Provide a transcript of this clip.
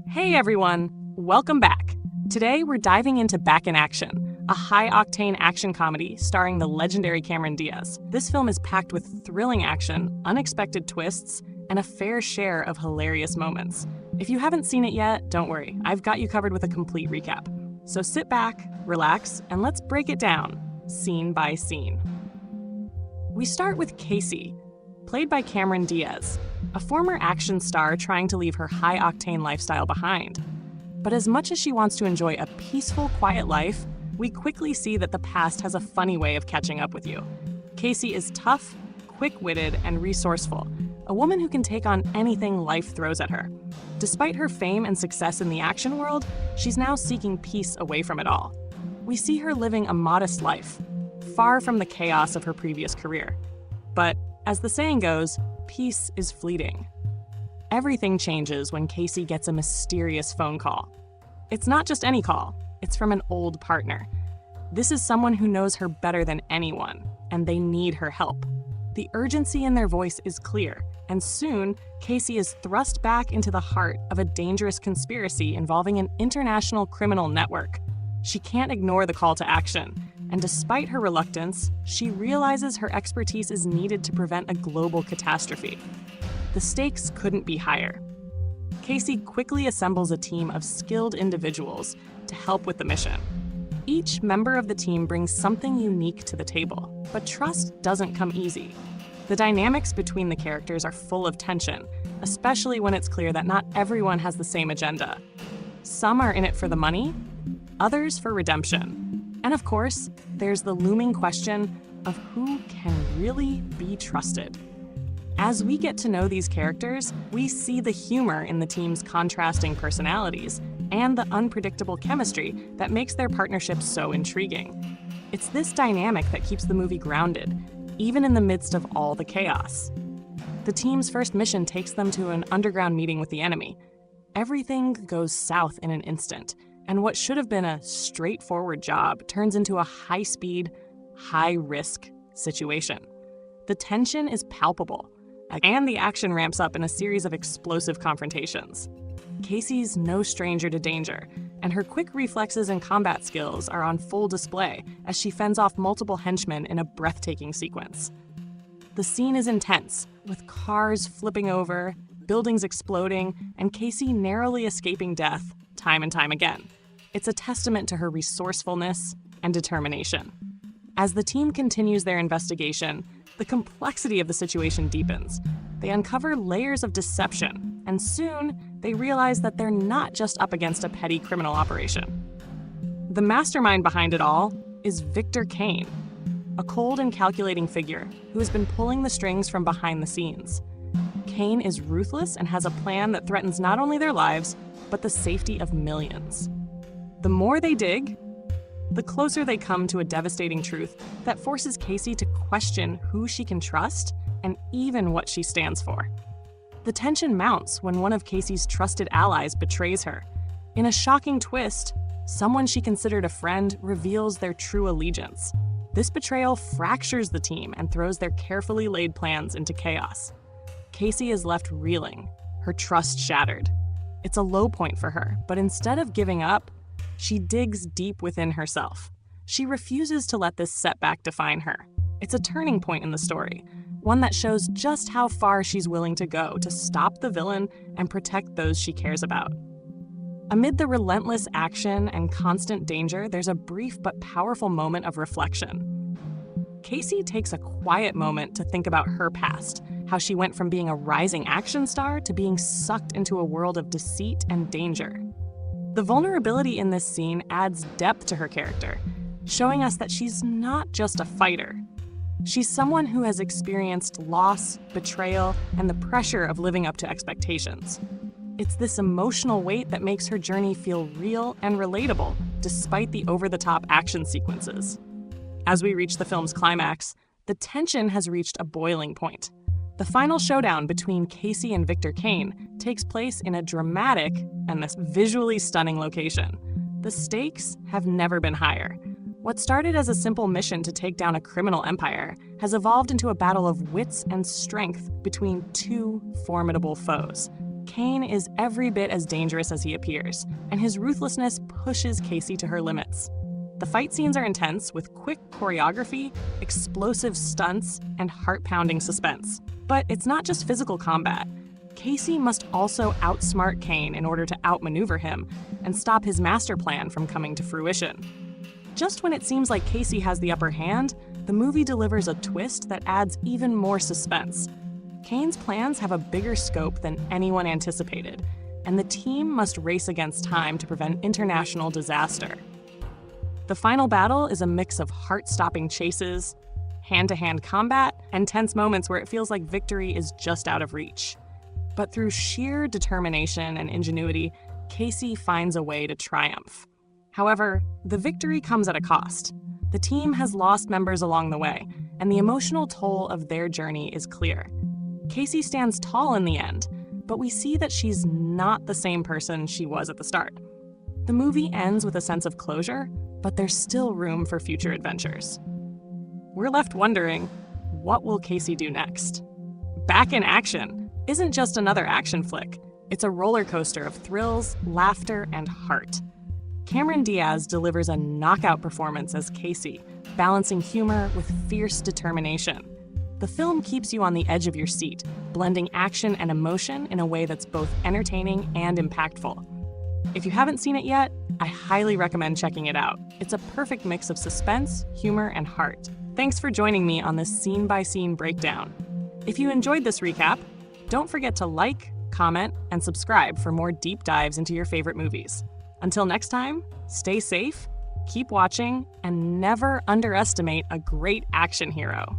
Hey everyone, welcome back. Today we're diving into Back in Action, a high-octane action comedy starring the legendary Cameron Diaz. This film is packed with thrilling action, unexpected twists, and a fair share of hilarious moments. If you haven't seen it yet, don't worry, I've got you covered with a complete recap. So sit back, relax, and let's break it down, scene by scene. We start with Casey, played by Cameron Diaz, a former action star trying to leave her high-octane lifestyle behind. But as much as she wants to enjoy a peaceful, quiet life, we quickly see that the past has a funny way of catching up with you. Casey is tough, quick-witted, and resourceful, a woman who can take on anything life throws at her. Despite her fame and success in the action world, she's now seeking peace away from it all. We see her living a modest life, far from the chaos of her previous career. But, as the saying goes, peace is fleeting. Everything changes when Casey gets a mysterious phone call. It's not just any call, it's from an old partner. This is someone who knows her better than anyone, and they need her help. The urgency in their voice is clear, and soon, Casey is thrust back into the heart of a dangerous conspiracy involving an international criminal network. She can't ignore the call to action, and despite her reluctance, she realizes her expertise is needed to prevent a global catastrophe. The stakes couldn't be higher. Casey quickly assembles a team of skilled individuals to help with the mission. Each member of the team brings something unique to the table, but trust doesn't come easy. The dynamics between the characters are full of tension, especially when it's clear that not everyone has the same agenda. Some are in it for the money, others for redemption. And of course, there's the looming question of who can really be trusted. As we get to know these characters, we see the humor in the team's contrasting personalities and the unpredictable chemistry that makes their partnership so intriguing. It's this dynamic that keeps the movie grounded, even in the midst of all the chaos. The team's first mission takes them to an underground meeting with the enemy. Everything goes south in an instant, and what should have been a straightforward job turns into a high-speed, high-risk situation. The tension is palpable, and the action ramps up in a series of explosive confrontations. Casey's no stranger to danger, and her quick reflexes and combat skills are on full display as she fends off multiple henchmen in a breathtaking sequence. The scene is intense, with cars flipping over, buildings exploding, and Casey narrowly escaping death time and time again. It's a testament to her resourcefulness and determination. As the team continues their investigation, the complexity of the situation deepens. They uncover layers of deception, and soon they realize that they're not just up against a petty criminal operation. The mastermind behind it all is Victor Kane, a cold and calculating figure who has been pulling the strings from behind the scenes. Kane is ruthless and has a plan that threatens not only their lives, but the safety of millions. The more they dig, the closer they come to a devastating truth that forces Casey to question who she can trust and even what she stands for. The tension mounts when one of Casey's trusted allies betrays her. In a shocking twist, someone she considered a friend reveals their true allegiance. This betrayal fractures the team and throws their carefully laid plans into chaos. Casey is left reeling, her trust shattered. It's a low point for her, but instead of giving up, she digs deep within herself. She refuses to let this setback define her. It's a turning point in the story, one that shows just how far she's willing to go to stop the villain and protect those she cares about. Amid the relentless action and constant danger, there's a brief but powerful moment of reflection. Casey takes a quiet moment to think about her past, how she went from being a rising action star to being sucked into a world of deceit and danger. The vulnerability in this scene adds depth to her character, showing us that she's not just a fighter. She's someone who has experienced loss, betrayal, and the pressure of living up to expectations. It's this emotional weight that makes her journey feel real and relatable, despite the over-the-top action sequences. As we reach the film's climax, the tension has reached a boiling point. The final showdown between Casey and Victor Kane takes place in a dramatic and visually stunning location. The stakes have never been higher. What started as a simple mission to take down a criminal empire has evolved into a battle of wits and strength between two formidable foes. Caine is every bit as dangerous as he appears, and his ruthlessness pushes Casey to her limits. The fight scenes are intense, with quick choreography, explosive stunts, and heart-pounding suspense. But it's not just physical combat. Casey must also outsmart Caine in order to outmaneuver him and stop his master plan from coming to fruition. Just when it seems like Casey has the upper hand, the movie delivers a twist that adds even more suspense. Caine's plans have a bigger scope than anyone anticipated, and the team must race against time to prevent international disaster. The final battle is a mix of heart-stopping chases, hand-to-hand combat, and tense moments where it feels like victory is just out of reach. But through sheer determination and ingenuity, Casey finds a way to triumph. However, the victory comes at a cost. The team has lost members along the way, and the emotional toll of their journey is clear. Casey stands tall in the end, but we see that she's not the same person she was at the start. The movie ends with a sense of closure, but there's still room for future adventures. We're left wondering, what will Casey do next? Back in Action isn't just another action flick. It's a roller coaster of thrills, laughter, and heart. Cameron Diaz delivers a knockout performance as Casey, balancing humor with fierce determination. The film keeps you on the edge of your seat, blending action and emotion in a way that's both entertaining and impactful. If you haven't seen it yet, I highly recommend checking it out. It's a perfect mix of suspense, humor, and heart. Thanks for joining me on this scene-by-scene breakdown. If you enjoyed this recap, don't forget to like, comment, and subscribe for more deep dives into your favorite movies. Until next time, stay safe, keep watching, and never underestimate a great action hero.